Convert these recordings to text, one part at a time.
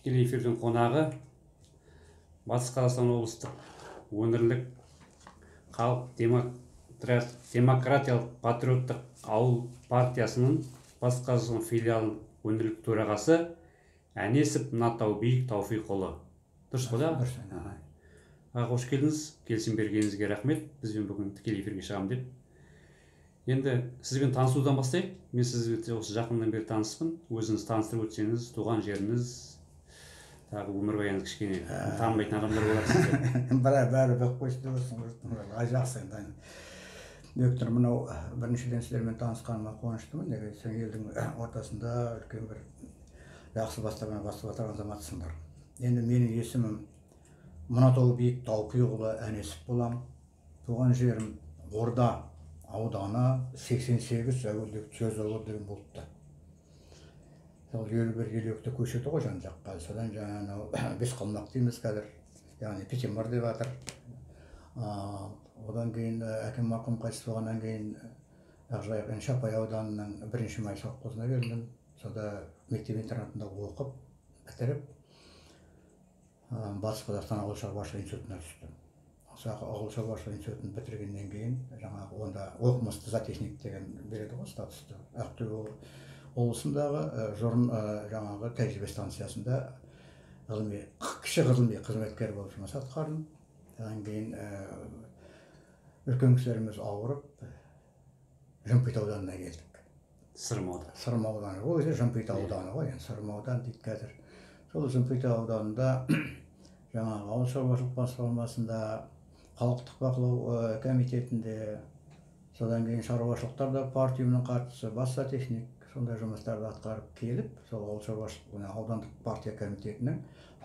Тікелей эфирдің қонағы Батыс Қазақстан облыстық өңірлік халық демократиялық патриоттық ауыл партиясының Батыс Қазақстан филиалының өңірлік төрағасы Әнесов Натаубек Тауфиқұлы. Дұрыс қой да? Дұрыс. Қош келдіңіз. Келісім бергеніңізге рахмет. Бізбен бүгін тікелей эфирге шығамын деп. Енді сізбен танысудан бастайық. Мен сізбен осы жақыннан бері таныспын. Өзіңіз таныстырып өтсеңіз, туған жеріңіз, тағы өмірбаяныңыз кішкене танымайтын адамдар болар сізге. Бәрі бақ қойсын болсын. Жақсы енді. Доктор, мынау біріншіден сіздермен танысқаныма қуаныштымын. Неге сен елдің ортасында үлкен бір жақсы бастаған азаматсыңдар. Енді менің есімім Натаубек Тауфиқұлы Әнесов боламын. Туған жерім Орда ауданы 88 әуелдегі сөз ауыл деген болыпты. Сол 51-52 көшеті ғой жан жаққа. Содан жаңағы бес қалмақ дейміз қазір. Яғни Петемір деп жатыр. Одан кейін әкем марқұм қайтыс болғаннан кейін Ақжайық Шапай ауданының 1 май совхозына келдім. Сода мектеп интернатында оқып, бітіріп, Батыс Қазақстан ауыл шаруашылығы институтына түстім. Ауыл шаруашылығы институтын бітіргеннен кейін жаңағы онда оқымысты зоотехник деген береді ғой статусты. Ақтөбе облысындағы Жорын жаңағы тәжірибе станциясында кіші ғылыми қызметкер болып жұмыс атқардым. Одан кейін үлкен кісілеріміз ауырып Жымпит ауданына келдік. Сырым ауданы. Сырым ауданы. Ол кезде Жымпит ауданы ғой, енді Сырым ауданы дейді қазір. Сол Жымпит ауданында жаңағы ауыл шаруашылық басқармасында, халықтық бақылау комитетінде, содан кейін шаруашылықтарда партияның хатшысы, бас зоотехник, сондай жұмыстарды атқарып келіп, сол ауыл шаруашылық аудандық партия комитетінің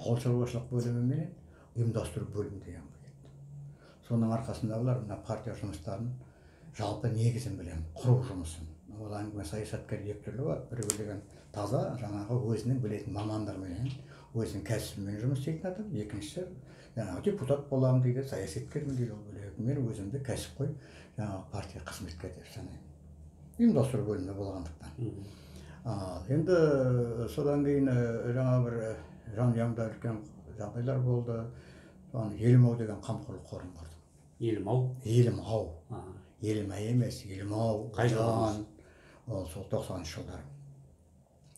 ауыл шаруашылық бөлімімен ұйымдастыру бөлімі деген кетті. Соның арқасында олар мына партия жұмыстарын жалпы негізін білем, құру жұмысын. Ол әңгіме саясаткер екі түрлі бар. Біреу деген таза жаңағы өзінің білетін мамандармен, өзінің кәсібімен жұмыс істейтін адам. Екіншісі жаңағы депутат боламын дейді, саясаткермін дейді, ол бөлек. Мен өзімді кәсіпқой жаңағы партия қызметкер деп санаймын. Ұйымдастыру бөлімінде болғандықтан. Енді содан кейін жаңа бір жанұямда үлкен жағдайлар болды. Елім-ау деген қамқорлық қорын құрдым. Елім-ау? Елім-ау. Елім-ай емес, Елім-ау. Қай жылы? Ол сол 90-шы жылдар.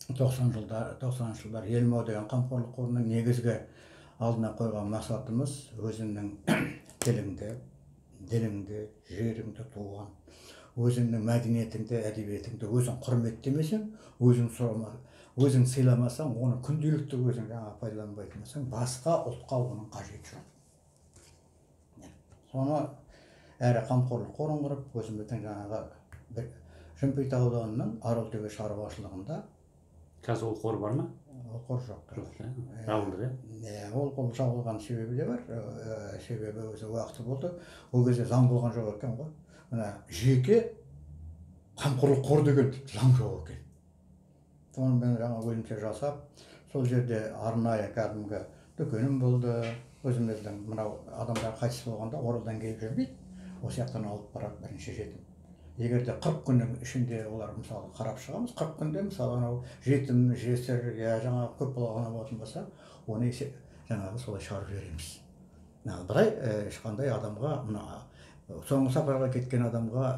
90-шы жылдар Елім-ау деген қамқорлық қорының негізгі алдына қойған мақсатымыз өзіңнің тіліңді, діліңді, жеріңді туған, өзіңнің мәдениетіңді, әдебиетіңді өзің құрметтемесең, өзің сыйламасаң, оны күнделікті өзің жаңа пайдаланбайтын болсаң, басқа ұлтқа оның қажеті жоқ. Соны әрі қамқорлық қорын құрып, өзіміздің жаңағы Жымпит ауданының Аралтөбе шаруашылығында. Қазір ол қор бар ма? Ол қор жоқ. Жабылды, Ол қор жабылған себебі де бар. Себебі өзі уақыты болды. Ол кезде заң болған жоқ екен ғой. Мына жеке қамқорлық қор деген заң жоқ екен. Соны мен жаңа өзімше жасап, сол жерде арнайы кәдімгі дүкенім болды. Өзіміздің мынау адамдар қайтыс болғанда Оралдан келіп жүрмейді. Осы жақтан алып барады бірінші жетім. Егер де 40 күннің ішінде олар мысалы қарап шығамыз, 40 күнде мысалы анау жетім, жесір, жаңа көп болған болатын болса, оны жаңағы солай шығарып жібереміз. Былай ешқандай адамға, соңғы сапарға кеткен адамға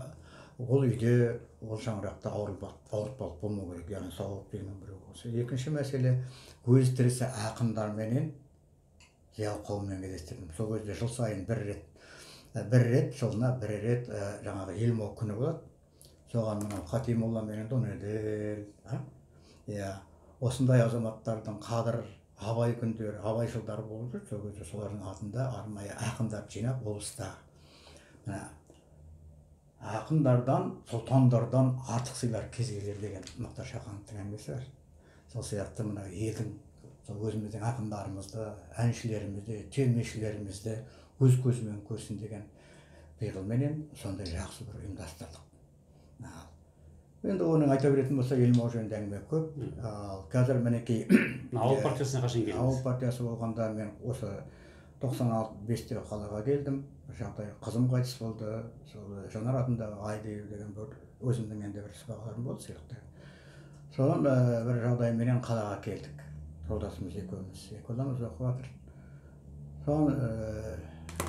ол үйде, ол шаңырақта ауыртпалық болмау керек, яғни сауап деген біреу болса. Екінші мәселе, көз тірісі ақындарменен зиялы қауыммен кездестірдім. Сол кезде жыл сайын жылына бір рет жаңағы Елім-ау күні болады. Соған мынау Хатимолла мен Донедел, осындай азаматтардың қадір абай күндері, абай жылдары болып жүр. Сол кезде солардың атында арнайы ақындар жинап облыста. Ақындардан, сұлтандардан артық сыйлар кез келер деген Мұхтар Шахановтың әңгімесі бар. Сол сияқты мына елдің өзіміздің ақындарымызды, әншілерімізді, термешілерімізді өз көзімен көрсін деген пиғылменен сондай жақсы бір ұйымдастырдық. Енді оның айта беретін болса, Елім-ау жөнінде әңгіме көп. Қазір мінекей ауыл партиясына қашан келдіңіз? Ауыл партиясы болғанда мен осы 95-те қалаға келдім. Жағдай қызым қайтыс болды. Жанар атындағы Айдеу деген бір өзімнің енді бір сыбағаларым болды, сыйлықтар. Содан бір жағдайменен қалаға келдік. жолдасымыз екеуміз баламыз оқып жатыр. Соны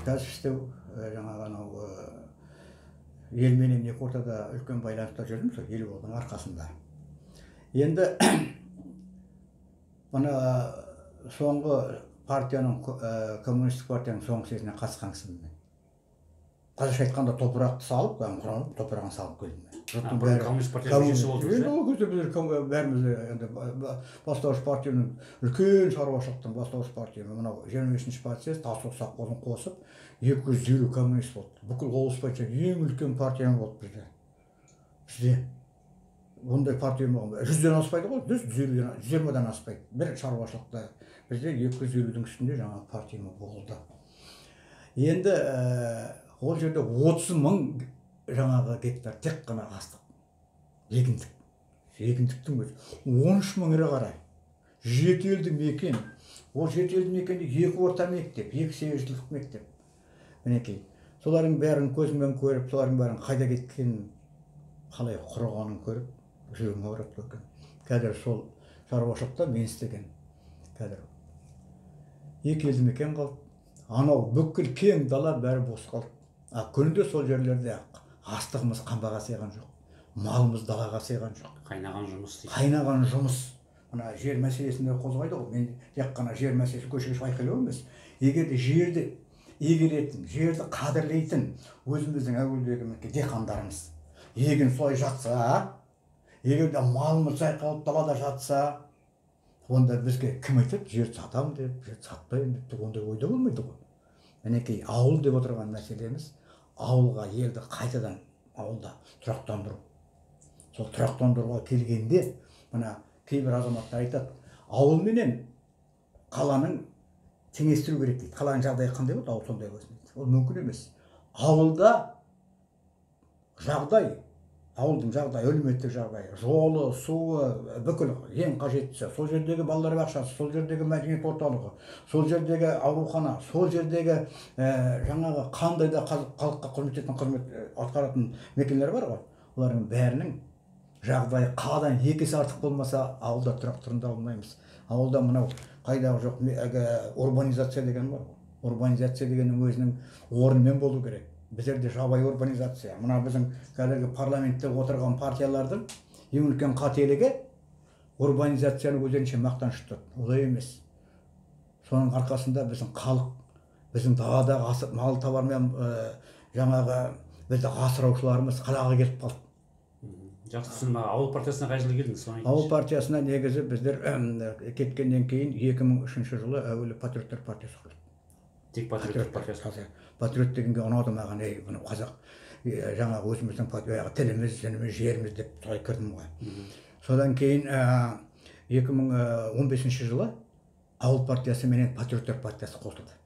кәсіп істеу жаңағы анау елменен екі ортада үлкен байланыста жүрдім сол ел болдың арқасында. Енді мына соңғы партияның коммунистік партияның соңғы съезіне қатысқансың. Қазақша айтқанда топырақты салып, топырағын салып келдім. Коммунист партия мүшесі болдыңыз, енді ол кезде біздер бәріміз енді бастауыш партияның үлкен шаруашылықтың бастауыш партияның мынау 25-ші партия Тасу Саққозын қосып 250 коммунист болды. Бүкіл облыс бойынша ең үлкен партия болды бізде. Ондай партия болған 100-ден аспайды ғой, 120-дан аспайды. Бір шаруашылықта бізде 250-дің үстінде жаңа партия болды. Енді ол жерде 30 мың жаңағы гектар тек қана астық. Егіндік. Егіндіктің өзі 13 мың ірі қара. 7 елді мекен. Ол 7 елді мекенде 2 орта мектеп, 2 сегізжылдық мектеп. Мінекей. Солардың бәрін көзіммен көріп, солардың бәрін қайда кеткенін, қалай құрығанын көріп, жүрегім ауырып кеткен. Қазір сол шаруашылықта мен істеген. Қазір 2 елді мекен қалды. Анау бүкіл кең дала бәрі бос қалды. Күнде сол жерлерде астығымыз қамбаға сыйған жоқ. Малымыз далаға сыйған жоқ. Қайнаған жұмыс дейді. Қайнаған жұмыс. Мына жер мәселесінде қозғайды ғой. Мен тек қана жер мәселесі көшеге айқайлау емес. Егер де жерді игеретін, жерді қадірлейтін өзіміздің әуелдегі диқандарымыз егін солай жатса, егер де малымыз жайқалып далада жатса, онда бізге кім айтады, жер сатамын деп, жер сатпаймын деп, ондай ойда болмайды ғой. Мінекей ауыл деп отырған мәселеміз ауылға елді қайтадан ауылда тұрақтандыру. Сол тұрақтандыруға келгенде, мына кейбір азаматтар айтады, ауыл менен қаланың теңестіру керек дейді. Қаланың жағдайы қандай болды, ауыл сондай болсын дейді. Ол мүмкін емес. Ауылда жағдай, ауылдың жағдайы, әлеуметтік жағдайы, жолы, суы, бүкіл ең қажеттісі, сол жердегі балалар бақшасы, сол жердегі мәдениет орталығы, сол жердегі аурухана, сол жердегі жаңағы қандай да халыққа қызмет атқаратын мекемелер бар ғой, олардың бәрінің жағдайы қаладан 2 есе артық болмаса, ауылда тұрақ тұрында алмаймыз. Ауылда мынау қайдағы жоқ урбанизация деген бар ғой. Урбанизация дегеннің өзінің орнымен болу керек. Біздерде жабайы урбанизация. Мына біздің қазіргі парламентте отырған партиялардың ең үлкен қателігі урбанизацияны өздерінше мақтаныш тұтады. Олай емес. Соның арқасында біздің халық, біздің далада мал табармен жаңағы бізді асыраушыларымыз қалаға келіп қалды. Жақсы түсін, ауыл партиясына қай жылы келдіңіз? Ауыл партиясына негізі біздер кеткеннен кейін 2003 жылы әуелі Патриоттар партиясы құрылды. Тек Патриоттар партиясы. Патриот дегенге ұнады маған, бұны қазақ жаңағы өзіміздің тіліміз, жөніміз, жеріміз деп солай кірдім ғой. Содан кейін 2015 жылы ауыл партиясы менен Патриоттар партиясы қосылды.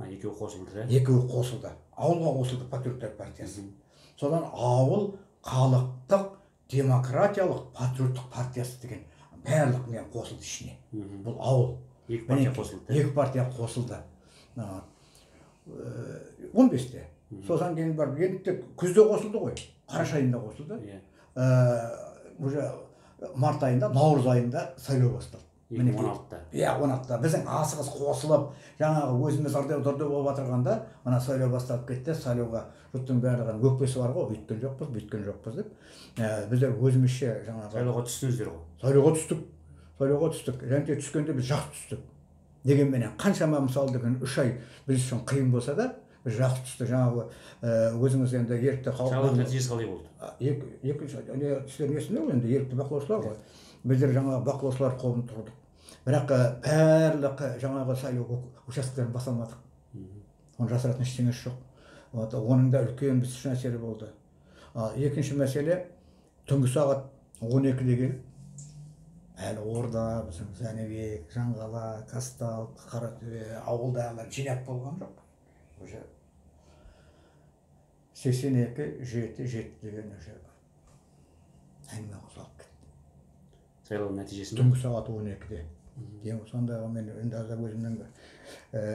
Екеуі қосылды, Екеуі қосылды. Ауылға қосылды Патриоттар партиясы. Содан ауыл халықтық демократиялық патриоттық партиясы деген барлық мен қосылды ішіне. Бұл ауыл. Екі партия қосылды. 15-те. Содан кейін бар, енді күзде қосылды ғой. Қараша айында қосылды. Уже март айында, наурыз айында сайлау басталды. 2016-та. 16-та. Біздің асығыс қосылып, жаңағы өзіміз ырды-дырды болып жатырғанда, мына сайлау басталып кетті. Сайлауға жұрттың барлығының өкпесі бар ғой, өйткен жоқпыз, бүйткен жоқпыз деп. Біздер өзімізше жаңағы сайлауға түстіңіздер ғой. Сайлауға түстік. Және түскенде біз жақсы түстік. Дегенменен қаншама мысалы деген 3 ай біз үшін қиын болса да, біз жақсы түстік. Жаңағы өзіңіз енді ерікті сайлау нәтижесі қалай болды? Сіздер несінде ғой, енді ерікті бақылаушылар ғой. Біздер жаңағы бақылаушылар қолын тұрдық. Бірақ барлық жаңағы сайлау учаскелерін баса алмадық. Оны жасыратын ештеңесі жоқ. Оның да үлкен біз үшін әсері болды. Екінші мәселе, түнгі сағат 12-де келіп, әлі Орда, біздің Жәнібек, Жаңғала, Қазталов, Қаратөбе, ауылдағылар жинап болған жоқ. Уже 82-7 деген уже әңгіме қозғалып кетті. Сайлау нәтижесінде? Түнгі сағат 12-де. Сондағы мен енді өзімнің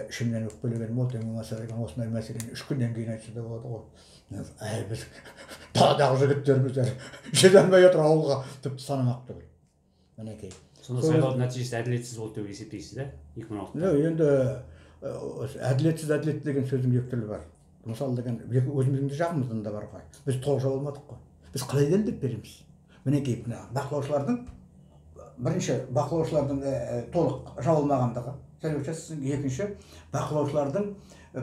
ішімнен өкпелеген болды. Осындай мәселені 3 күннен кейін айтса да болады ғой. Біз даладағы жігіттеріміз жүре алмай отыр ауылға тіпті санамақ түгіл. Мінекей. Сонда сайлаудың нәтижесі әділетсіз болды деп есептейсіз да 2006-та? Енді әділет деген сөздің екі түрлі бар. Мысалы деген өзіміздің де жағымыздан да бар ғой. Біз толық жауалмадық қой. Біз қалай дәлелдеп береміз? Мінекей мына бақылаушылардың толық жабылмағандығы сайлау учаскесінің, екінші бақылаушылардың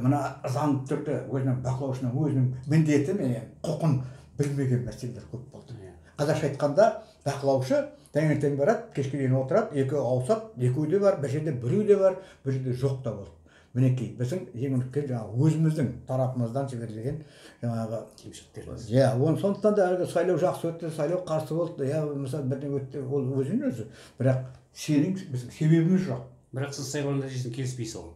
мына заңды түрде өзінің бақылаушының өзінің міндеті мен құқын білмеген мәселелер көп болды. Қазақша айтқанда бақылаушы таңертең барады, кешке дейін отырады, екеуі ауысады, екеуі де бар, бір жерде біреу де бар, бір жерде жоқ та болды. Мінекей біздің ең үлкен жаңағы өзіміздің тарапымыздан жіберілген жаңағы кемшіліктеріміз. Оны сондықтан да әлгі сайлау жақсы өтті, сайлау қарсы болды, мысалы бірдеңе өтті, ол өзінің өзі. Бірақ біздің себебіміз жоқ. Бірақ сіз сайлау нәтижесін келіспейсіз ол.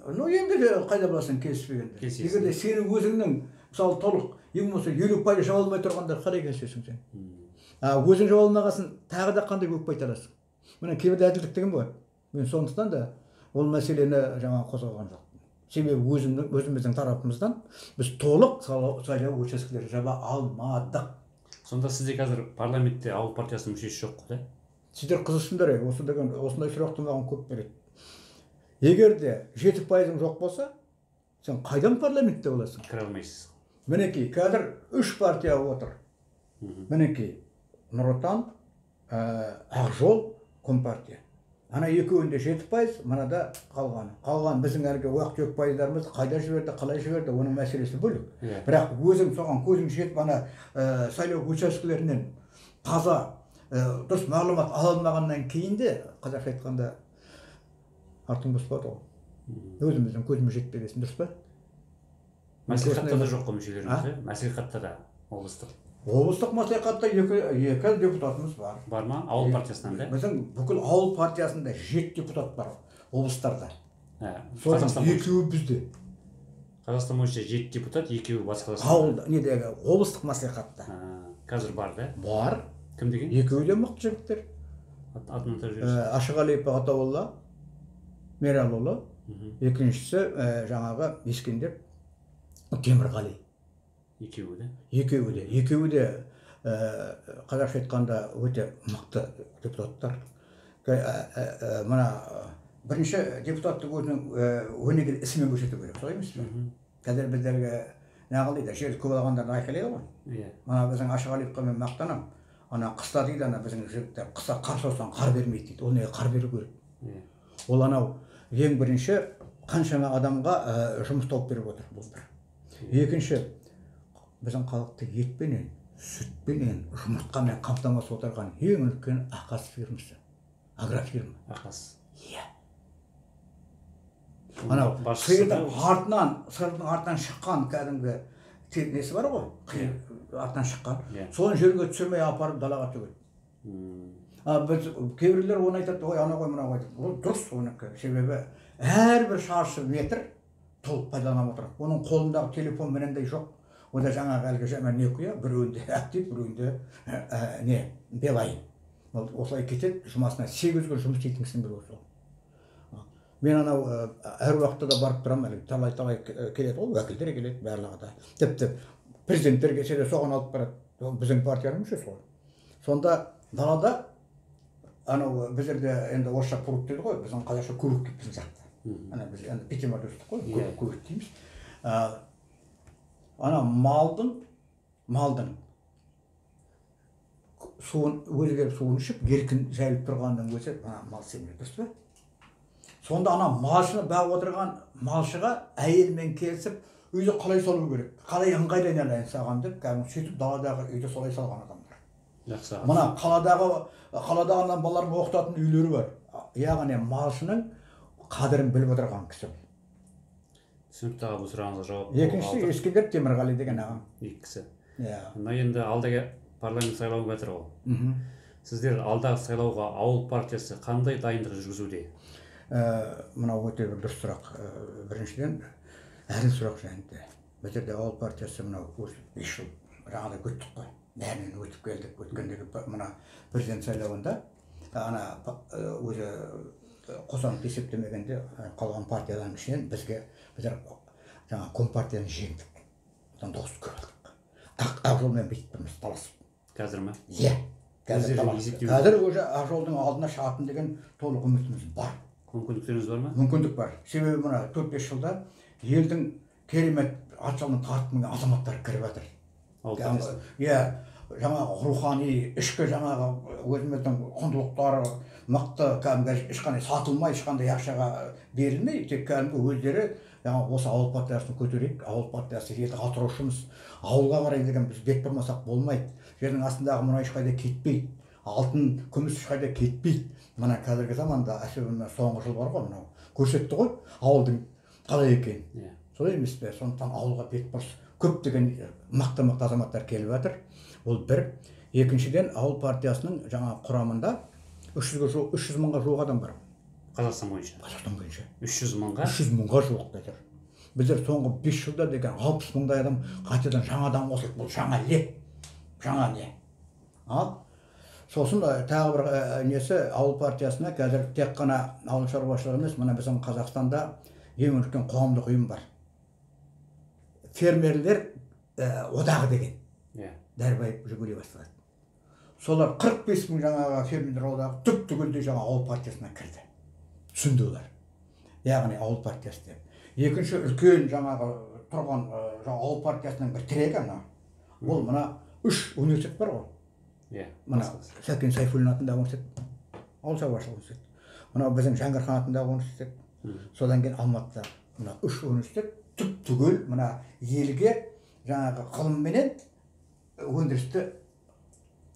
Енді қайда біласың келіспегенде. Егер де сенің өзіңнің мысалы толық ең болмаса 50% жаба алмай тұрғанда қалай келісесің сен? Өзің жаба алмағасын тағы да қандай көп айта аласың? Міне кейбірде әділдік деген болады. Мен сондықтан да ол мәселені жаңа қозғаған жоқпын. Себебі өзіміздің тарапымыздан біз толық сайлау учаскелерін жаба алмадық. Сонда сізде қазір парламентте ауыл партиясының мүшесі жоқ қой, да? Сіздер қызықсыңдар, осындай сұрақты маған көп береді. Егер де 7% жоқ болса, сен қайдан парламентте боласың? Кіре алмайсыз. Мінекей, қазір 3 партия отыр. Мінекей, Нұр Отан, Ақжол, Компартия. Ана екеуінде 7%, мынада қалғаны. Қалған біздің әлгі уақыт жоқ пайыздарымыз қайда жіберді, қалай жіберді, оның мәселесі бөлек. Бірақ өзің соған көзің жетіп, ана сайлау учаскелерінен таза дұрыс мағлұмат ала алмағаннан кейін де, қазақша айтқанда артың бос болады ғой. Өзіміздің көзіміз жетпегесін, дұрыс па? Мәслихатта да жоқ қой мүшелеріңіз, мәслихатта да облыстық. Облыстық мәслихатта екі депутатымыз бар. Бар ма? Ауыл партиясынан да? Біздің бүкіл ауыл партиясында 7 депутат бар облыстарда. Қазақстан екеуі бізде. Қазақстан бойынша 7 депутат, екеуі батыс қазақстан. Ауылда, недегі облыстық мәслихатта. Қазір бар да? Бар. Кім деген? Екеуі де мықты жігіттер. Атын атап жіберіңіз. Ашығалиев Ағатауолла, Мералұлы. Екіншісі жаңағы Ескендер Темірғали. Екеуі де қазақша айтқанда өте мықты депутаттар. Мына бірінші депутаттық өзінің өнегелі ісімен көрсету керек, солай емес пе? Қазір біздерге неғылдайды, жер көп алғандарды айқайлайды ғой. Мына біздің Ашығалиевқа мен мақтанам. Ана қыста дейді, ана біздің жігіттер қыста қар жауса қар бермейді дейді. Ол неге қар беру керек? Ол анау ең бірінші қаншама адамға жұмыс тауып беріп отыр, бұл бір. Екінші, біздің халықты етпенен, сүтпенен, жұмыртқамен қамтамасыз отырған ең үлкен Ақас фирмасы. Агрофирма. Ақас. Иә. Анау сиырдың артынан шыққан кәдімгі несі бар ғой, артынан шыққан. Соны жерге түсірмей апарып далаға төгеді. Біз кейбіреулер оны айтады, ой, ана ғой, мына ғой. Ол дұрыс оныкі. Себебі әрбір шаршы метр толық пайдаланып отыр. Оның қолындағы телефон менендей жоқ. Ода жаңағы әлгі жаман Nokia, біреуінде актив, біреуінде Билайн. Осылай кетеді, жұмасына 8 күн жұмыс істейтінсің бір осы. Мен анау әр уақытта да барып тұрам, әлгі талай келеді ғой, уәкілдер келеді барлығы да. Тіпті президенттер келсе де соған алып барады. Біздің партияның мүшесі ғой. Сонда далада анау біздерде енді орысша курок дейді ғой, біздің қазақша курок дейді біздің жақта. Ана біз енді Питемарда өстік қой, курок дейміз. Ана малдың суын өзгеріп суын ішіп, еркін жайылып тұрғанның өзі мал семіреді, дұрыс па? Сонда ана малшыны бағып отырған малшыға әйелмен келісіп, үйді қалай салу керек, қалай ыңғайлай алайын саған деп, кәдімгі сөйтіп даладағы үйді солай салған адамдар. Жақсы. Мына қаладағы балалардың оқытатын үйлері бар. Яғни малшының қадірін біліп отырған кісі. Түсінікті аға, бұл сұрағыңызға жауап. Екіншісі Ескендер Темірғали деген ағам. Екі кісі. Иә. Мына енді алдағы парламент сайлауы жатыр ғой. Сіздер алдағы сайлауға ауыл партиясы қандай дайындық жүргізуде? Мынау өте бір дұрыс сұрақ. Біріншіден, әділ сұрақ жайында. Біздерде ауыл партиясы мынау 5 жыл жаңағыдай өттік қой. Бәрінен өтіп келдік. Өткендегі мына президент сайлауында ана өзі қосанып есептемегенде қалған партиядан ішінен біздер жаңа Компартияны жеңдік. Одан дауыс көп алдық. Ақжолмен бүйтіп тұрмыз таласып. Қазір ме? Иә. қазір уже Ақжолдың алдына шығатын деген толық үмітіміз бар. Мүмкіндіктеріңіз бар ма? Мүмкіндік бар. Себебі мына 4-5 жылда елдің керемет атжалман тартып мінген азаматтар кіріп жатыр. Иә, жаңағы рухани, ішкі жаңағы өзіміздің құндылықтары мықты, кәдімгі ешқандай сатылмай, ешқандай ақшаға берілмей, тек кәдімгі өздері жаңағы осы ауыл партиясын көтерейік, ауыл партиясы елді қатыраушымыз, ауылға қарай деген біз бет бұрмасақ болмайды. Жердің астындағы мұнай ешқайда кетпейді, алтын, күміс ешқайда кетпейді. Мына қазіргі заманда әсебінде соңғы жыл бар ғой, мынау көрсетті ғой ауылдың қалай екенін. Солай емес пе? Сондықтан ауылға бет бұрыс көптеген мықты азаматтар келіп жатыр. Ол бір. Екіншіден, ауыл партиясының жаңа құрамында 300 мыңға жуық адам бар. Қазақстан бойынша. 300 мыңға? 300 мыңға жуық деді. Біздер соңғы 5 жылда деген 60 мыңдай адам қайтадан жаңадан қосылып, бұл жаңа леп, жаңа не. Ал сосын тағы бір несі ауыл партиясына қазір тек қана ауыл шаруашылығы емес, мына біздің Қазақстанда ең үлкен қоғамдық ұйым бар. Фермерлер одағы деген. Дәрбайып жүгіре бастады. Солар 45 мың жаңағы фермерлер одағы түп түгелдей жаңа ауыл партиясына кірді. Түсінді олар. Яғни ауыл партиясы деп. Екінші үлкен жаңағы тұрған ауыл партиясының бір тірегі ана. Ол мына 3 университет бар ғой. Мына Сәкен Сайфуллин атындағы университет, ауыл шаруашылығы университет. Мына біздің Жәңгірхан атындағы университет. Содан кейін Алматыда мына 3 университет түп түгел мына елге жаңағы ғылымменен өндірісті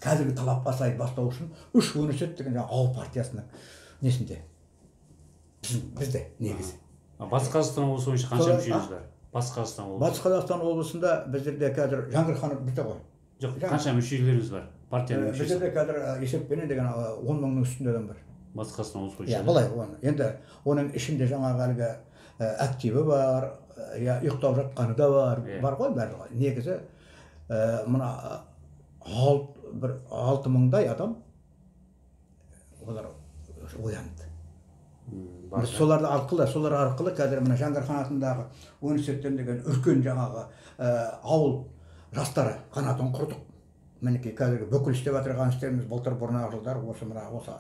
қазіргі талапқа сай бастау үшін 3 университет деген ауыл партиясының несінде бізде негізі. Батыс Қазақстан облысы бойынша қанша мүшелеріңіз бар? Батыс Қазақстан облысында біздерде қазір Жаңғырхан бізде ғой. Жоқ, қанша мүшелеріңіз бар? Партияның мүшесі. Біздерде қазір есеппенен деген 10 мыңның үстінде адам бар. Батыс Қазақстан облысы бойынша. Иә, былай оны. Енді оның ішінде жаңағы әлгі активі бар, ұйықтап жатқаны да бар ғой барлығы. Негізі мына 6 мыңдай адам олар оянды. Солар арқылы қазір мына Жаңғырхан атындағы университеттен деген үлкен жаңағы ауыл жастары қанатын құрдық. Мінекей қазіргі бүкіл істеп жатырған істеріміз былтыр бұрынғы жылдар осы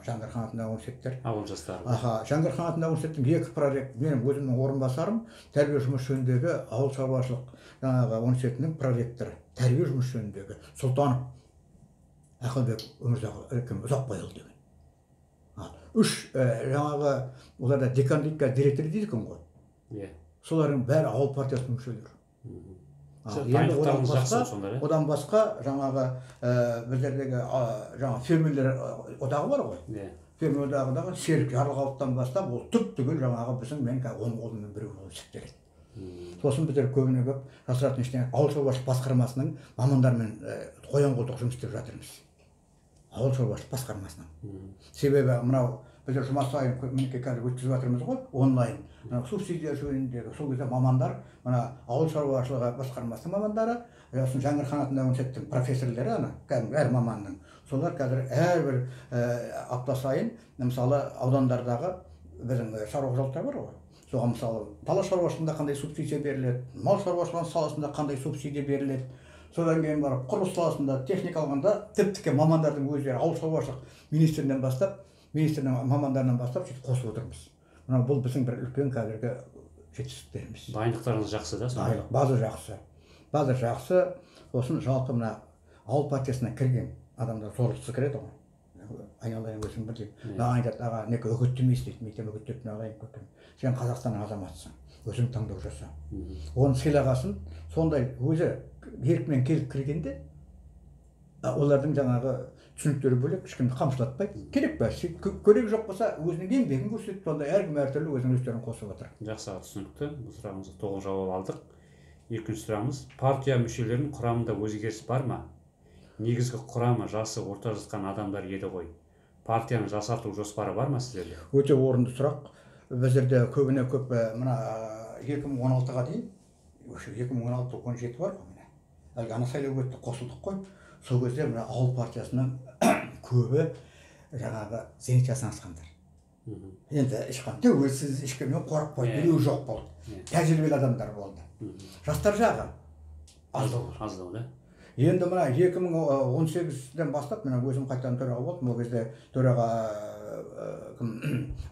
Жаңғырхан атындағы университеттер. Ауыл жастары. Жаңғырхан атындағы университеттің 2 проект, менің өзімнің орынбасарым тәрбие жұмыс жөніндегі ауыл шаруашылық жаңағы университетінің проректоры, тәрбие жұмыс жөніндегі Сұлтанов Ақылбек Ұзақбайұлы деген. 3 жаңағы оларда декандикка директор дейді екен ғой. Солардың бәрі ауыл партиясының мүшелері. Одан басқа жаңағы біздердегі жаңа фермерлер одағы бар ғой. Фермер одағындағы Серік Жарылғауыттан бастап ол түп түгел жаңағы біздің мен оның қолымен біреу болып есептеледі. Сосын біздер көбіне көп жасыратын ештеңе ауыл шаруашылық басқармасының мамандармен қоян-қолтық жұмыс істеп жатырмыз. Ауыл шаруашылық басқармасынан. Себебі мынау біздер жұма сайын мінекей қазір өткізіп жатырмыз ғой, онлайн. Субсидия жөніндегі сол кезде мамандар, мына ауыл шаруашылығы басқармасының мамандары, сосын Жаңғырхан атындағы университеттің профессорлары, кәдімгі әр маманның. Солар қазір әрбір апта сайын, мысалы аудандардағы біздің шаруашылықтар бар ғой. Соған мысалы бала шаруашылығында қандай субсидия беріледі, мал шаруашылығы саласында қандай субсидия беріледі. Содан кейін барып құрылыс саласында техника алғанда тіп-тіке мамандардың өздері ауыл шаруашылық министрінен бастап, министрдің мамандарынан бастап сөйтіп қосып отырмыз. Мына бұл біздің бір үлкен қазіргі жетістіктеріміз. Дайындықтарыңыз жақсы да? Дайындық, база жақсы. База жақсы. Сосын жалпы мына ауыл партиясына кірген адамдар зорлықсыз кіреді ғой. Айналайын өзің бір деймін. Маған айтады, аға, неке үгіттемейсіз дейді, мектеп үгіттейтін ағайын көкем. Сен Қазақстанның азаматысың, өзің таңдау жаса. Оны сыйлағасын, сондай өзі еркімен келіп кіргенде, олардың жаңағы түсініктері бөлек, ешкімді қамшылатпайды. Керек пе? Керек жоқ болса, өзінің еңбегін көрсетіп, сонда әркім әртүрлі өзінің үлестерін қосып отыр. Жақсы, түсінікті. Бұл сұрағымызға толық жауап алдық. Екінші сұрағымыз, партия мүшелерінің құрамында өзгеріс бар ма? Негізгі құрамы жасы орта жатқан адамдар еді ғой. Партияны жасарту жоспары бар ма сіздерде? Өте орынды сұрақ. Біздерде көбіне көп мына 2016-ға дейін, 2016-17 бар ғой міне. Әлгі ана сайлау өтті, қосылдық қой. Сол кезде мына ауыл партиясының көбі жаңағы зейнет асқандар. Енді ешқандай тәуелсіз, ешкімнен қорықпайды, біреу жоқ болды. Тәжірибелі адамдар болды. Жастар жағы аздау, да. Енді мына 2018-ден бастап мына өзім қайтадан төраға болдым. Ол кезде төраға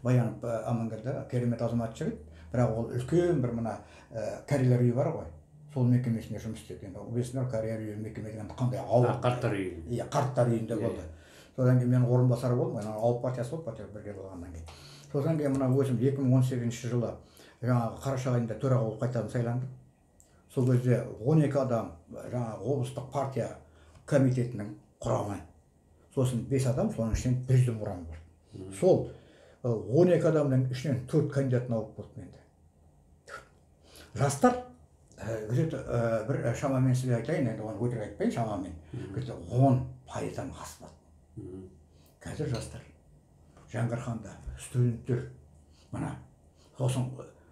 Баянов Амангелді керемет азамат жігіт, бірақ ол үлкен бір мына кәрилер үйі бар ғой. Сол мекемесінде жұмыс істеді. Енді білесіңдер, кәрилер үйі мекеме деген қандай ауыр. Қарттар үйі. Иә, қарттар үйінде болды. Содан кейін мен орынбасары болдым, ауыл партиясы болып бірге болғаннан кейін. Содан кейін мына өзім 2018 жылы жаңағы қараша айында төраға болып қайтадан сайландым. Сол кезде 12 адам жаңағы облыстық партия комитетінің құрамы. Сосын 5 адам, соның ішінен президиум құрамы бар. Сол 12 адамның ішінен 4 кандидатын алып болдым енді. Жастар где-то бір шамамен сізге айтайын, енді оны өтірік айтпайын, шамамен где-то 10%-дан аспады. Қазір жастар Жаңғырханда студенттер мына сосын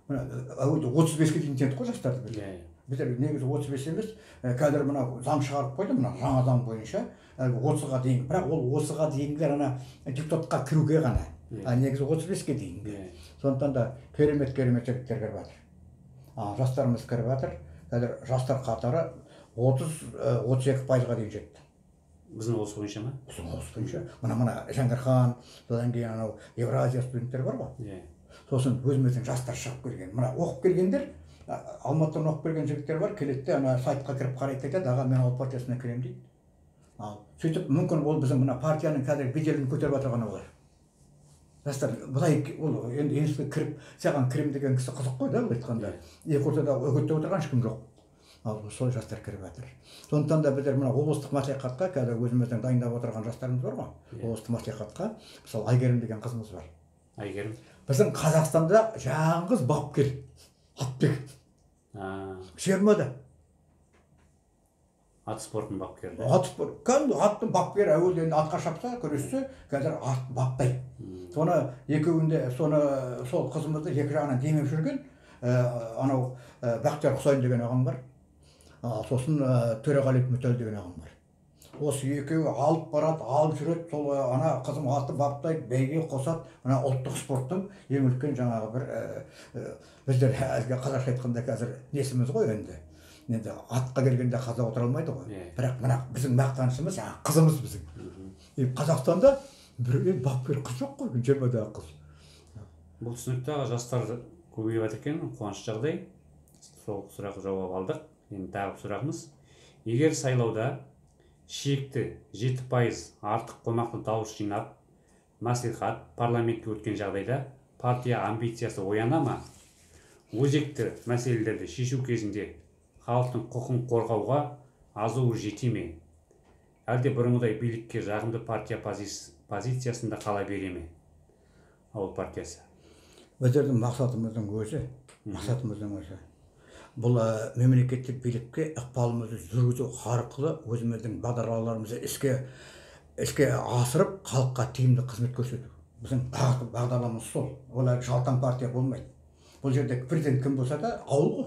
мына 35-ке дейін тендік қой жастарды біз. Біздер негізі 35 емес, қазір мына заң шығарып қойды, мына жаңа заң бойынша 30-ға дейін. Бірақ ол 30-ға дейінгілер ана депутатқа кіруге ғана. Негізі 35-ке дейін. Сондықтан да керемет жігіттер кіріп жатыр. Жастарымыз кіріп жатыр. Қазір жастар қатары 30-32%-ға дейін жетті. Біздің облыс бойынша ма? Біздің облыс бойынша. Мына Жаңғырхан, содан кейін анау Евразия студенттер бар ғой. Сосын өзіміздің жастар шығып келген. Мына оқып келгендер, Алматыдан оқып келген жігіттер бар, келеді, ана сайтқа кіріп қарайды айтады, аға мен ауыл партиясына кіремін дейді. Сөйтіп мүмкін ол біздің мына партияның қазір беделін көтеріп отырған олар. Жастар былай ол енді еншісіне кіріп, саған кірем деген кісі қызық қой да, айтқанда. Екі ортада үгіттеп отырған ешкім жоқ. Ал сол жастар кіріп жатыр. Сондықтан да біздер мына облыстық мәслихатқа қазір өзіміздің дайындап отырған жастарымыз бар ғой. Облыстық мәслихатқа мысалы Айгерім деген қызымыз бар. Айгерім. Біздің Қазақстанда жаңғыз бапкер Атбек. Жиырмада. Ат спортының бапкері. Ат спорт. Кәдімгі аттың бапкері әуелден атқа шапса, күрессе, қазір ат баптайды. Соны екеуінде сол қызымызды екі жағынан демеп жүрген анау Бақтияр Құсайын деген ағам бар. Сосын Төреғали Мүтәл деген ағам бар. Осы екеуі алып барады, алып жүреді, сол ана қызым атты баптайды, бәйге қосады. Мына ұлттық спорттың ең үлкен жаңағы бір біздер қазақша айтқанда қазір несіміз ғой енді. Енді атқа келгенде қазақ отыра алмайды ғой. Бірақ мына біздің мақтанышымыз жаңағы қызымыз біздің. Қазақстанда бір бапкер қыз жоқ қой, 20-дағы қыз. Бұл түсінікті, жастар көбейіп жатыр екен, қуанышты жағдай. Сол сұрақ жауап алдық. Енді тағы сұрағымыз. Егер сайлауда шекті 7% артық қомақты дауыс жинап, мәслихат, парламентке өткен жағдайда партия амбициясы ояна ма? Өзекті мәселелерді шешу кезінде халықтың құқын қорғауға азуы жете ме? Әлде бұрынғыдай билікке жағымды партия позициясында қала бере ме? Ауыл партиясы. Біздердің мақсатымыздың өзі. Бұл мемлекеттік билікке ықпалымызды жүргізу арқылы өзіміздің бағдарламаларымызды іске асырып, халыққа тиімді қызмет көрсету. Біздің бағдарламамыз сол. Олар жалтан партия болмайды. Бұл жерде президент кім болса да ауыл ғой.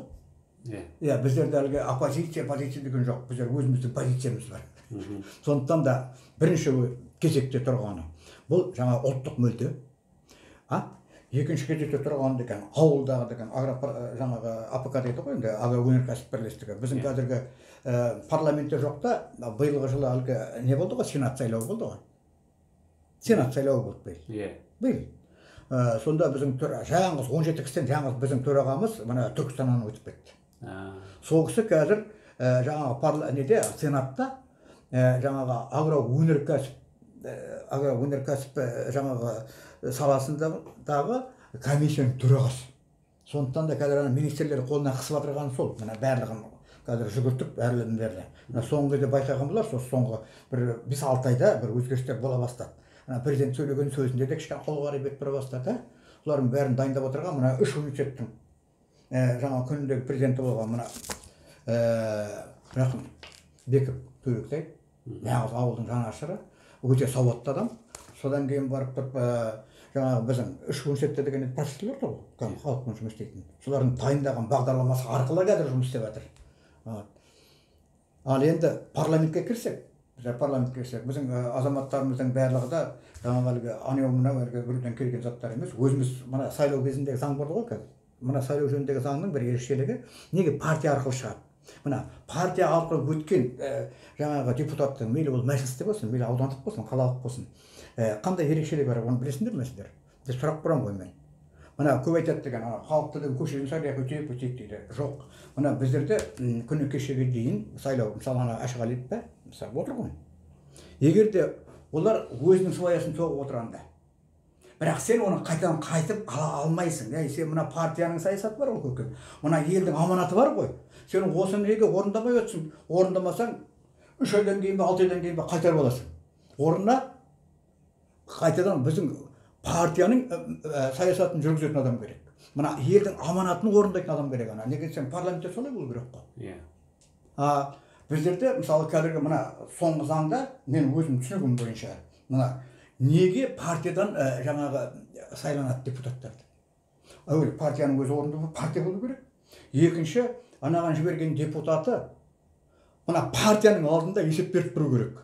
Біздерде әлгі оппозиция деген жоқ. Біздер өзіміздің позициямыз бар. Сондықтан да бірінші кезекте тұрғаны бұл жаңа ұлттық мүдде. Екінші кезекте тұрған деген ауылдағы деген жаңағы АПК дейді ғой, енді агроөнеркәсіп бірлестігі. Біздің қазіргі парламентте жоқта биылғы жылы әлгі не болды ғой, сенат сайлауы болды ғой. Сенат сайлауы болды биыл. Сонда біздің жаңғыз 17 кісіден жаңғыз біздің төрағамыз мына Түркістаннан өтіп кетті. Сол кісі қазір жаңағы сенатта жаңағы агроөнеркәсіп жаңағы саласындағы комиссияның төрағасы. Сондықтан да қазір министрлер қолына қысып отырған сол. Мына барлығын қазір жүгіртіп барлығын. Соңғы кезде байқаған болар, соңғы бір 5-6 айда бір өзгерістер бола бастады. Президент сөйлеген сөзінде де кішкене қолғары бет бұра бастады. Солардың бәрін дайындап отырған мына 3 университеттің жаңа күніндегі президенті болған мына Рақым Беков Төлектай, нағыз ауылдың жанашыры, өте сауатты адам. Содан кейін барып тұрып жаңағы біздің 3 университетте деген профессорлар тұр ғой, халықпен жұмыс істейтін. Солардың дайындаған бағдарламасы арқылы қазір жұмыс істеп жатыр. Ал енді парламентке кірсек, біздің азаматтарымыздың барлығы да жаңағы анау-мынау біреуден келген заттар емес. Өзіміз мына сайлау кезіндегі заң болды ғой қазір. Мына сайлау жөніндегі заңның бір ерекшелігі неге партия арқылы шығады? мына партия арқылы өткен жаңағы депутаттың мейлі ол мәжілісте болсын, мейлі аудандық болсын, қалалық болсын, қандай ерекшелігі бар, оны білесіңдер ме сіздер? Біз сұрақ қоямын ғой мен. Мына көп айтады деген, халықты да көшеден сайлап өтейік дейді. Жоқ. Мына біздерде күні кешеге дейін сайлау, мысалы ана Әшіғалиев па, мысалы отыр ғой. Егер де олар өзінің своясын соғып отырғанда, бірақ сен оны қайтадан қайтып ала алмайсың. Сен мына партияның саясаты бар ғой көкем. Мына елдің аманаты бар ғой. Сен осы неге орындамай өтсің? Орындамасаң 3 айдан кейін бе, 6 айдан кейін бе қайтарып аласың. Орнына қайтадан біздің партияның саясатын жүргізетін адам керек. Мына елдің аманатын орындайтын адам керек. Неге десең парламентте солай болу керек қой. Иә. Біздерде мысалы қазіргі мына соңғы заңда мен өзім түсінігім бойынша мына неге партиядан жаңағы сайланады депутаттарды? Әуелі партияның өзі орынды партия болу керек. Екінші, анаған жіберген депутаты мына партияның алдында есеп беріп тұру керек.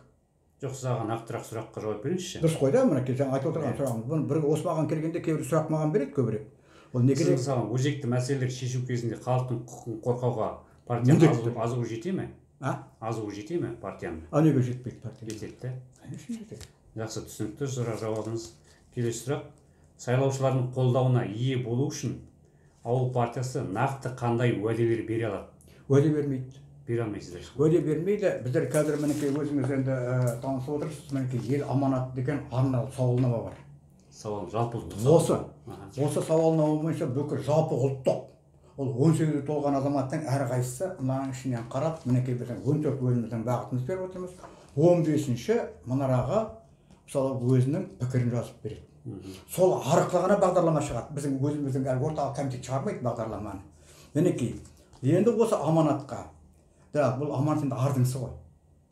Жоқ, саған нақтырақ сұраққа жауап беріңізші. Дұрыс қой да, мінекей жаңа айтып отырған сұрағыңыз. Бұны бір осы маған келгенде кейбір сұрақ маған береді көбірек. Ол неге сіз мысалы өзекті мәселелер шешу кезінде халықтың құқығын қорғауға партияның азуы жете ме? Азуы жете ме партияның? Неге жетпейді партия? Жетеді. Конечно жетеді. Жақсы, түсінікті. Сұрақ жауабыңыз. Келесі сұрақ. Сайлаушылардың қолдауына ие болу үшін ауыл партиясы нақты қандай уәделер бере алады? Уәде бермейді. Бере алмайсыздар. Уәде бермейді. Біздер қазір мінекей өзіңіз енді танысып отырсыз, мінекей ел аманаты деген арналы сауалнама бар. Сауал жалпы ұлттық. Осы сауалнама бойынша бүкіл жалпы ұлттық. Ол 18-ге толған азаматтың әрқайсысы мынаның ішінен қарап, мінекей біздің 14 өзіміздің бағытымыз беріп отырмыз. 15-ші мұнараға мысалы өзінің пікірін жазып береді. Сол арқылы ғана бағдарлама шығады. Біздің өзіміздің орталық комитет шығармайды бағдарламаны. Мінекей, енді осы аманатқа, бұл аманат енді ардың-сы ғой.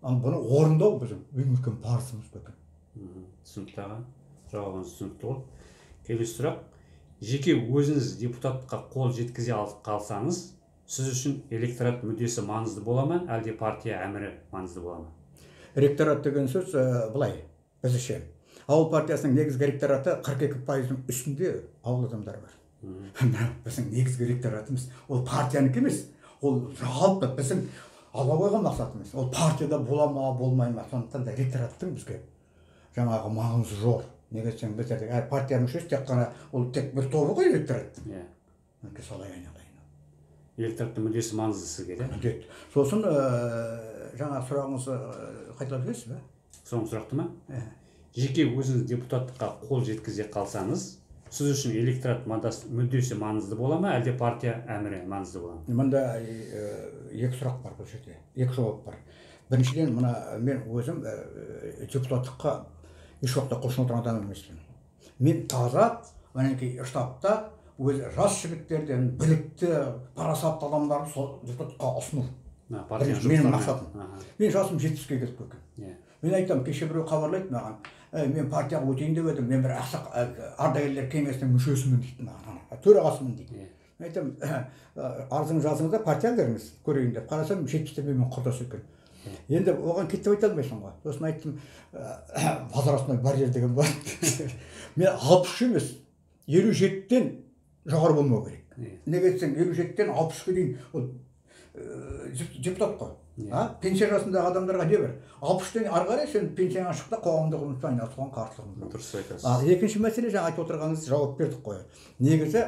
Бұны орындау біздің ең үлкен парызымыз бөкен. Түсінікті аға. Жауабыңыз түсінікті ғой. Келесі сұрақ. Жеке өзіңіз депутатқа қол жеткізе қалсаңыз, сіз үшін электорат мүддесі маңызды бола ма, әлде партия әмірі маңызды бола ма? Электорат деген сөз былай, біздіңше. Ауыл партиясының негізгі электораты 42%-ның үстінде ауыл адамдары бар. Біздің негізгі электоратымыз ол партиянікі емес, ол жалпы біздің ала қойған мақсатымыз. Ол партияда бола ма, болмай ма, сондықтан да электораттың бізге жаңағы маңызы зор. Неге десең біздердің әр партия мүшесі тек қана ол тек бір тобы ғой электорат. Иә. Солай айналайын. Электораттың мүддесі маңызды сізге, да? Міндет. Сосын жаңа сұрағыңызды қайталап жібересіз бе? Соңғы сұрақты ма? Жеке өзіңіз депутаттыққа қол жеткізе қалсаңыз, сіз үшін электорат мүддесі маңызды бола ма, әлде партия әмірі маңызды бола ма? Мында екі сұрақ бар бұл жерде. Екі жауап бар. Біріншіден, мына мен өзім депутаттыққа еш уақытта құлшын отырған адам емеспін. Мен таза, мінекей штабта өзі жас жігіттерден білікті, парасатты адамдарды сол депутатқа ұсыну. Менің мақсатым. Мен жасым 70-ге келіп кеткен. Мен айтамын, кеше біреу хабарлайды маған, мен партияға өтейін деп едім, мен бір ардагерлер кеңесінің мүшесімін дейді маған, төрағасымын дейді. Мен айтамын, арызың жазыңызда партияға кіріңіз, көрейін деп. Қарасам 70-те мен құрдас екен. Енді оған кетіп айта алмайсың ғой. Сосын айттым, базарасында барьер деген бар. Мен 63 емес, 57-тен жоғары болмау керек. Неге десең, 57-тен 63-ге дейін депутат қой. Пенсия жасындағы адамдарға не бар? 63-тен ары қарай сен пенсияңа шықта қоғамдық жұмыспен айналысуға қарсылығым бар. Дұрыс айтасыз. Екінші мәселе, жаңа айтып отырғаныңыз жауап бердік қой. Негізі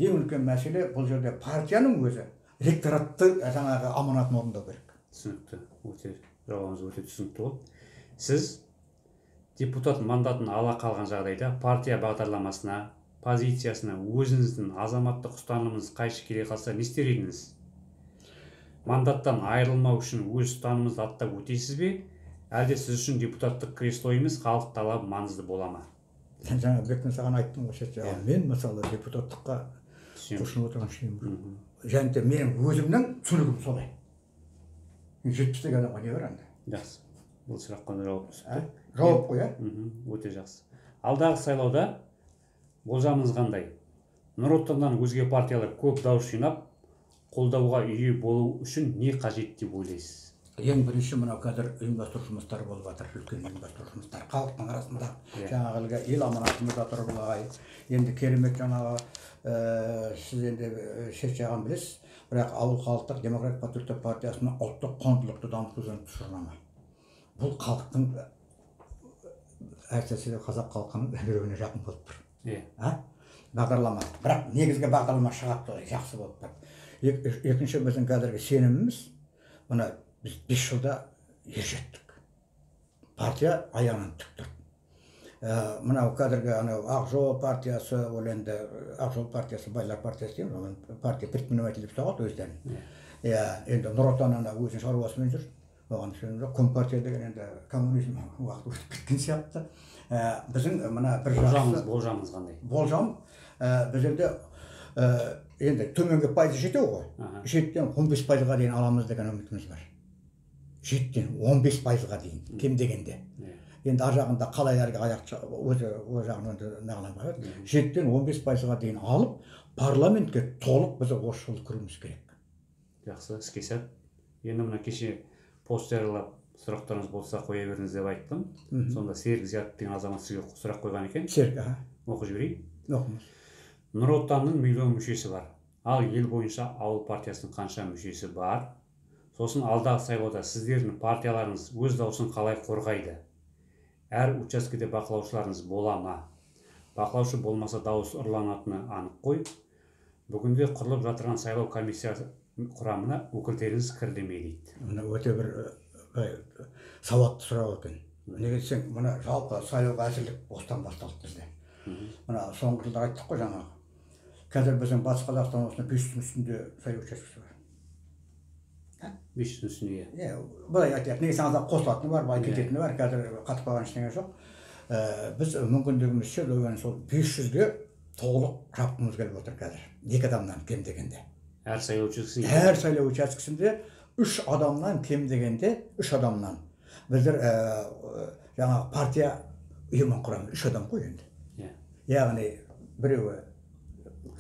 ең үлкен мәселе бұл жерде партияның өзі электоратты жаңағы аманатын орындау керек. Түсінікті. Жауабыңыз өте түсінікті болды. Сіз депутат мандатын ала қалған жағдайда партия бағдарламасына, позициясына өзіңіздің азаматтық ұстанымыңыз қайшы келе қалса не істер едіңіз? Мандаттан айырылмау үшін өз ұстанымыңызды аттап өтесіз бе, әлде сіз үшін депутаттық кресло емес халық талабы маңызды бола ма? Жаңа бектен саған айттым ғой, мен мысалы депутаттыққа құлшынып отырған шейін. Және де менің өзімнің түсінігім солай. 70-тегі адамға не бар анда? Жақсы. Бұл сұраққа жауап түсіпті. Жауап қой, өте жақсы. Алдағы сайлауда болжамыңыз қандай? Нұр отаннан өзге партиялар көп дауыс жинап, қолдауға ие болу үшін не қажет деп ойлайсыз? Ең бірінші мынау қазір ұйымдастыру жұмыстары болып жатыр, үлкен ұйымдастыру жұмыстары халықтың арасында. Жаңағы ел аманатымыз да тұр былай. Енді керемет жаңағы сіз енді шет жағын білесіз, бірақ ауыл халықтық демократиялық патриоттық партиясының ұлттық құндылықты дамыту жөнінде тұжырымдама. Бұл халықтың әсіресе қазақ халқының біреуіне жақын болып тұр. Бағдарлама. Бірақ негізгі бағдарлама шығады, жақсы болып тұр. Екінші біздің қазіргі сеніміміз, мына біз 5 жылда ержеттік. Партия аяғынан тік тұрды. Мынау қазіргі Ақжол партиясы, ол енді Ақжол партиясы байлар партиясы дейміз, партия предприниматель деп ұстаған өздерін. Енді Нұр Отан өзінің шаруасымен жүр. Оған сөйлемде компартия деген енді коммунизм уақыт өтіп кеткен сияқты. Біздің мына бір болжамымыз қандай? Болжам біздерде енді төменгі пайызы жетеу ғой. 7-тен 15%-ға дейін аламыз деген үмітіміз бар. 7-тен 15%-ға дейін, кем дегенде. Енді ар жағында қалай әрге аяқ өз жағын нағыланбай, 7-тен 15%-ға дейін алып, парламентке толық біз осы жылы кіруіміз керек. Жақсы, іске сәт. Енді мына кеше постерлап сұрақтарыңыз болса қоя беріңіз деп айттым. Сонда Серік Зият деген азамат сізге сұрақ қойған екен. Серік, оқып жіберейін. Оқыңыз. Нұр Отанның миллион мүшесі бар. Ал ел бойынша ауыл партиясының қанша мүшесі бар? Сосын алдағы сайлауда сіздердің партияларыңыз өз дауысын қалай қорғайды? Әр учаскеде бақылаушыларыңыз бола ма? Бақылаушы болмаса дауыс ұрланатыны анық қой. Бүгінде құрылып жатырған сайлау комиссиясы құрамына өкілдеріңіз кірді ме дейді. Өте бір сауатты сұрақ екен. Неге десең, мына жалпы сайлауға әзірлік осыдан басталды бізде. Мына соңғы жылда айттық қой жаңағы. Қазір біздің Батыс Қазақстан облысында 500 үстінде сайлау учаскесі бар. 500 үстінде. Былай айтайық, негізі азап қосылатыны бар, былай кететіні бар, қазір қатып қалған ештеңе жоқ. Біз мүмкіндігімізше сол 500-ге толық жапқымыз келіп отыр қазір. 2 адамнан кем дегенде. Әр сайлау учаскесінде? Әр сайлау учаскесінде 3 адамнан кем дегенде, 3 адамнан. Біздер жаңағы партия ұйымын құрамыз, 3 адам қой енді. Яғни біреуі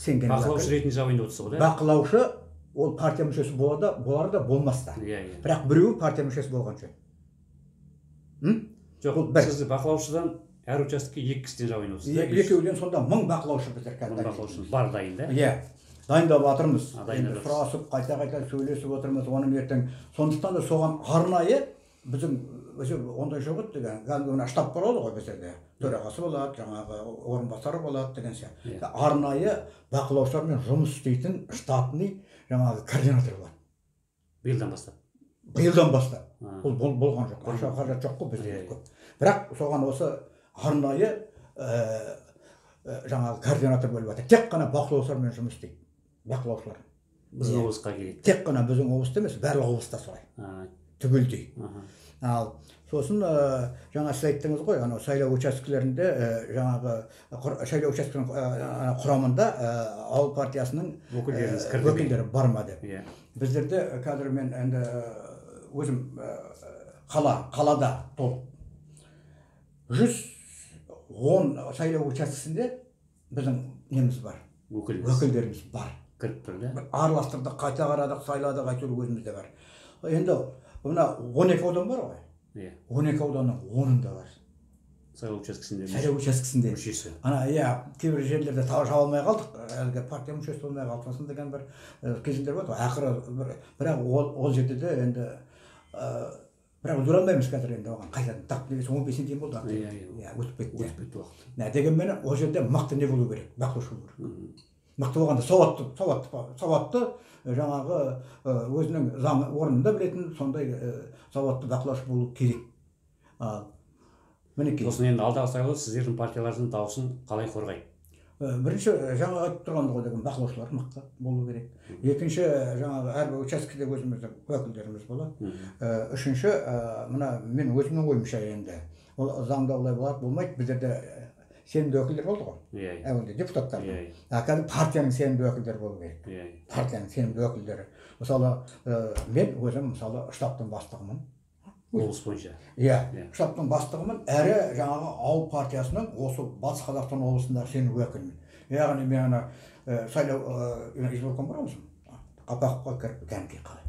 сенген бақылаушы ретінде жабайында отырсыз ғой, бақылаушы ол партия мүшесі болар да болмас та. Бірақ біреуі партия мүшесі болған жөн. Жоқ, сіз бақылаушыдан әр участке 2 кісіден жабайында отырсыз. Екеуден сонда 1000 бақылаушы біздер қазір. 1000 бақылаушыңыз бар дайын да? Дайындап жатырмыз. Сұрасып, қайта сөйлесіп отырмыз, оның ертең. Сондықтан да соған арнайы біздің ондай жоқ еді деген, кәдімгі штаб болады ғой біздерде. Төрағасы болады, жаңағы орынбасары болады деген сияқты. Арнайы бақылаушылармен жұмыс істейтін штатный жаңағы координатор болады. Биылдан бастап. Биылдан бастап. Бұл болған жоқ. Ақша қаражат жоқ қой бізде көп. Бірақ соған осы арнайы жаңағы координатор болып жатыр. Тек қана бақылаушылармен жұмыс істейді. Бақылаушылар. Біздің облысқа келеді. Тек қана біздің облыста емес, барлық облыста солай. Түгелдей. Ал сосын жаңа сіз айттыңыз ғой, анау сайлау учаскелерінде жаңағы сайлау учаскесінің құрамында ауыл партиясының өкілдері бар ма деп. Біздерде қазір мен енді өзім қалада толық 110 сайлау учаскесінде біздің неміз бар, өкілдеріміз бар. Кіріп тұр да? Араластырдық, қайта қарадық, сайладық, әйтеуір өзімізде бар. Енді мына 12 аудан бар ғой. 12 ауданның 10-ында бар. Сайлау учаскесінде. Сайлау учаскесінде. Мүшесі. Кейбір жерлерде жаба алмай қалдық, әлгі партия мүшесі болмай қалды, сосын деген бір кезеңдер болды. Ақыры бірақ ол жерде де енді бірақ жүре алмаймыз қазір енді оған қайтадан тап негізі 15-ге дейін болды. Өтіп кетті уақыт. Дегенмен ол жерде мықты не болу керек, бақылаушы болу керек. Мықты болғанда сауатты жаңағы өзінің заң орнында білетін сондай сауатты бақылаушы болу керек. Сосын енді алдағы сайлауда сіздердің партияларыңыздың дауысын қалай қорғайды? Бірінші жаңағы айтып тұрғанда ғой деген бақылаушылар мықты болу керек. Екінші жаңағы әрбір учаскеде өзіміздің уәкілдеріміз болады. Үшінші мына мен өзімнің ойымша енді ол заңда олай болады болмайды. Біздерде сенімді өкілдер болды ғой. Әуелде депутаттар. Қазір партияның сенімді өкілдері болу керек. Партияның сенімді өкілдері. Мысалы мен өзім мысалы штабтың бастығымын. Облыс бойынша. Штабтың бастығымын, әрі жаңағы ауыл партиясының осы Батыс Қазақстан облысындағы сенімді өкілімін. Яғни мен сайлау изборком барамыз. Қапаққа кіріп кәмпей қалай.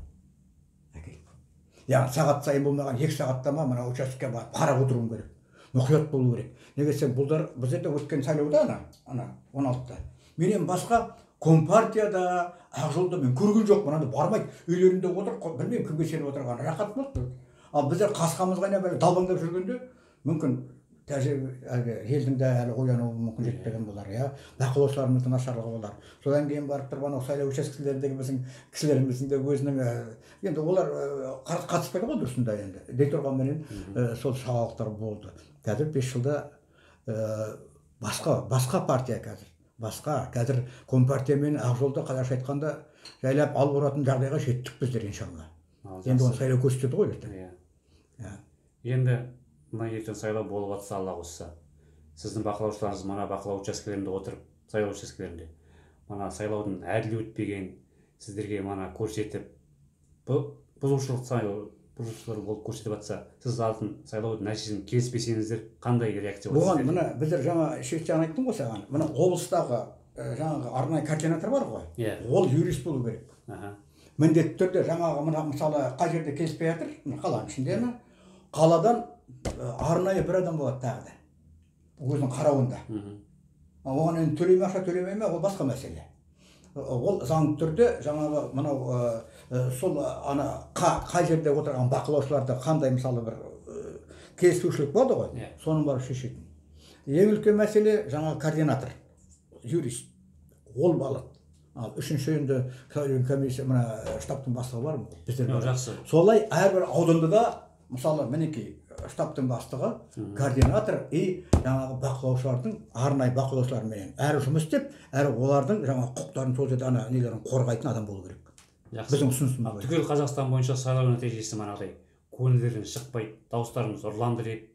Яғни сағат сайын болмаған 2 сағатта ма мына участокке барып қарап отыруым керек. Мұқият болу керек. Неге десем, бұлдар біздерде өткен сайлауда ана 16-та менен басқа Компартияда, Ақжолда мен көрген жоқпын, анда бармайды, үйлерінде отыр, білмеймін кімге сеніп отырған, рахат болды. Ал біздер қасқамыз қайнап әлі далбаңдап жүргенде, мүмкін елдің де әлі ойлануы мүмкін жетпеген болар, иә, бақылаушыларымыздың нашарлығы болар. Содан кейін барып тұрып анау сайлау учаскелеріндегі біздің кісілеріміздің де өзінің енді олар қатыспайды ғой дұрысында енді. Дей тұрғанменен сол шағалықтар болды. Қазір 5 жылда басқа партия қазір Компартия мен Ақжолды қазақша айтқанда жайлап алып ұратын жағдайға жеттік біздер иншалла. Енді оны сайлау көрсетеді ғой ертең. Енді мына ертең сайлау болып жатса, алла қосса, сіздің бақылаушыларыңыз мына бақылау учаскелерінде отырып, сайлау учаскелерінде мына сайлаудың әділ өтпеген сіздерге мана көрсетіп, бұзушылар болып көрсетіп жатса, сіз алтын сайлаудың нәтижесін келіспесеңіздер қандай реакция болады? Бұған мына біздер жаңа шешен айттым ғой саған, мына облыстағы жаңағы арнайы координатор бар ғой, ол юрист болу керек. Міндетті түрде жаңағы мына мысалы қай жерде келіспей жатыр, қаланың ішінде қаладан арнайы бір адам болады тағы да, өзінің қарауында. Оған енді төлей ме, ақша төлемей ме, ол басқа мәселе. Ол заңды түрде жаңағы мынау сол қай жерде отырған бақылаушыларды қандай мысалы бір келіспеушілік болады ғой, соның бәрі шешетін. Ең үлкен мәселе жаңағы координатор, юрист, ол балық. Ал үшінші енді комиссия, мына штабтың бастығы бар ма? Біздер солай әрбір ауданда да мысалы мінекей штабтың бастығы, координатор жаңағы бақылаушылардың, арнайы бақылаушылармен әрі жұмыс істеп, әрі олардың жаңағы құқықтарын сол жерде нелерін қорғайтын адам болу керек. Біздің ұсынысымыз. Түгел Қазақстан бойынша сайлау нәтижесі манағыдай көңілдерін шықпай, дауыстарыңыз ұрланды деп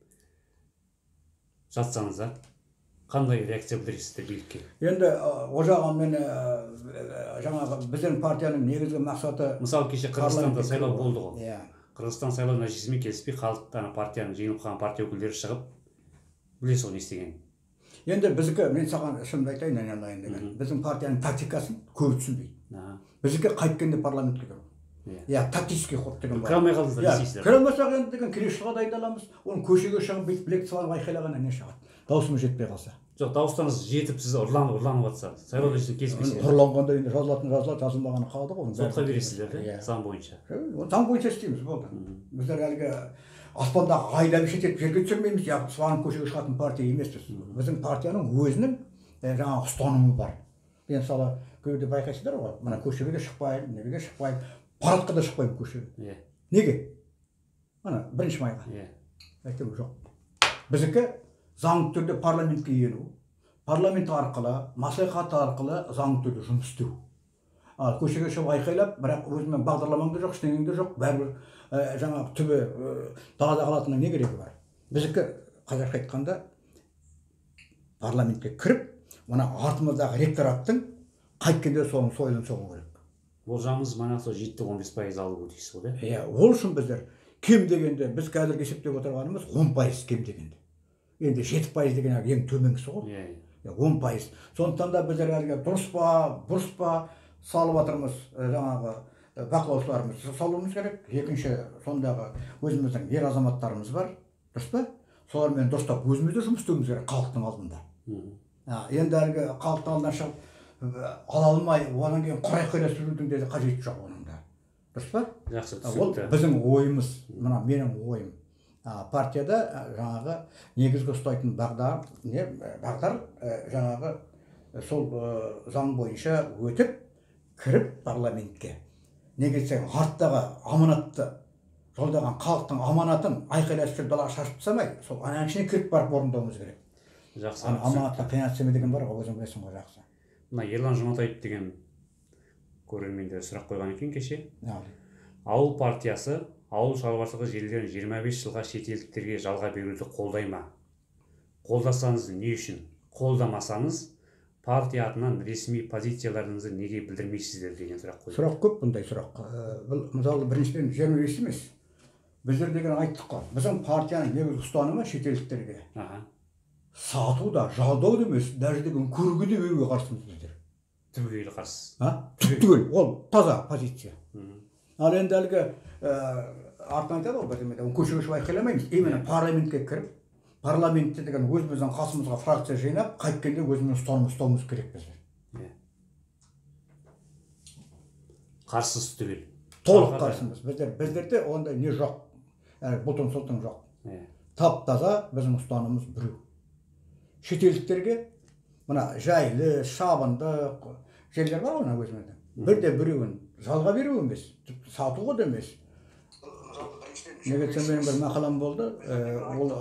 жатсаңыз, қандай реакция білдіресіздер билікке? Енді ол жағын мен жаңағы біздің партияның негізгі мақсаты, мысалы кеше Қырғызстанда сайлау болды ғой. Қырғызстан сайлау нәтижесімен келіспей халықтан партияның жеңіліп қалған партия өкілдері шығып, білесіз ғой не істегенін. Енді біздікі, мен саған шынымды айтайын, айналайын деген, біздің партияның тактикасын көбі түсінбейді. Біздікі қайткенде парламентке кіру. Тактический ход деген бар. Кіре алмай қалдыңыздар, не істейсіздер? Кіре алмасақ енді деген келесі дайындаламыз, оны көшеге шығып бүйтіп білек салып айқайлағаннан не шығады? Дауысымыз жетпей қалса. Жоқ, дауыстарыңыз жетіп, сіз ұрланып жатса, сайлау нәтижесіне келіспейсіздер. Ұрланғанда енді жазылады, жазылмағаны қалды ғой. Сотқа бересіздер де, заң бойынша. Заң бойынша істейміз, болды. Біздер әлгі аспандағы айдап шететіп жерге түсірмейміз, суанып көшеге шығатын партия емеспіз. Біздің партияның өзінің жаңағы ұстанымы бар. Мен мысалы көбінде байқайсыздар ғой, мына көшеге де шықпаймын, неге шықпаймын, парадқа да шықпаймын көшеге. Неге? Мына 1 майға. Айтам жоқ. Біздікі заңды түрде парламентке ену, парламент арқылы, мәслихат арқылы заңды түрде жұмыс істеу. Ал көшеге шығып айқайлап, бірақ өзімен бағдарламаң да жоқ, ештеңең де жоқ, бәрібір жаңағы түбі далада қалатынның не керегі бар? Біздікі қазақша айтқанда парламентке кіріп, мына артымыздағы ректораттың қайткенде соның сойылын соғу керек. Болжамымыз мана сол 7-15% алуы тиіс ғой, да? Ол үшін біздер кем дегенде, біз қазір есептеп отырғанымыз 10% кем дегенде. Енді 7% деген ең төменгісі ғой. 10%. Сондықтан да біздер әлгі дұрыс па, бұрыс па салып жатырмыз, жаңағы бақылаушыларымыз салуымыз керек. Екінші, сондағы өзіміздің ер азаматтарымыз бар, дұрыс па? Солармен дұрыстап өзімізде жұмыс істеуіміз керек халықтың алдында. Енді әлгі халықтың алдына шығып ала алмай, одан кейін құр айқайлап жүрудің де қажеті жоқ оның да. Дұрыс па? Жақсы, ол түсінікті. біздің ойымыз, мына менің ойым. Партияда жаңағы негізгі ұстайтын бағдар жаңағы сол заң бойынша өтіп, кіріп парламентке. Негізі арттағы аманатты, жолдаған халықтың аманатын айқайлап жүріп далаға шашып тастамай, сол ананың ішіне кіріп барып орындауымыз керек. Жақсы. Аманатқа қиянат істеме деген бар ғой, өзің білесің ғой, жақсы. Мына Ерлан Жұматаев деген көрермендер сұрақ қойған екен кеше. Ауыл партиясы ауыл шаруашылығы жерлерін 25 жылға шетелдіктерге жалға беруді қолдай ма? Қолдасаңыз не үшін? Қолдамасаңыз партия атынан ресми позицияларыңызды неге білдірмейсіздер деген сұрақ қойды. Сұрақ көп, бұндай сұрақ. Бұл мысалы біріншіден 25 емес. Біздер деген айттық қой. Біздің партияның негізгі ұстанымы шетелдіктерге сату да, жалдау да емес, даже деген көруге де беруге қарсымыз біздер. Түбегейлі қарсысыз. Түгел, ол таза позиция. Ал енді әлгі артынан айтады ғой, бірдемеде көшеге шығып айқайламаймыз. Именно парламентке кіріп, парламентте деген өзіміздің қасымызға фракция жинап, қайткенде өзіміз ұстанымыз керек біздер. қарсысыз түгел. Толық қарсымыз. Біздерде ондай не жоқ. Бұтын сұлтын жоқ. Тап-таза біздің ұстанымыз біреу. Шетелдіктерге мына жайлы, шабындық жерлер бар ғой өзімізде. Бірде біреуін жалға беру емес, сатуға да емес. Неге менің бір мақалам болды, ол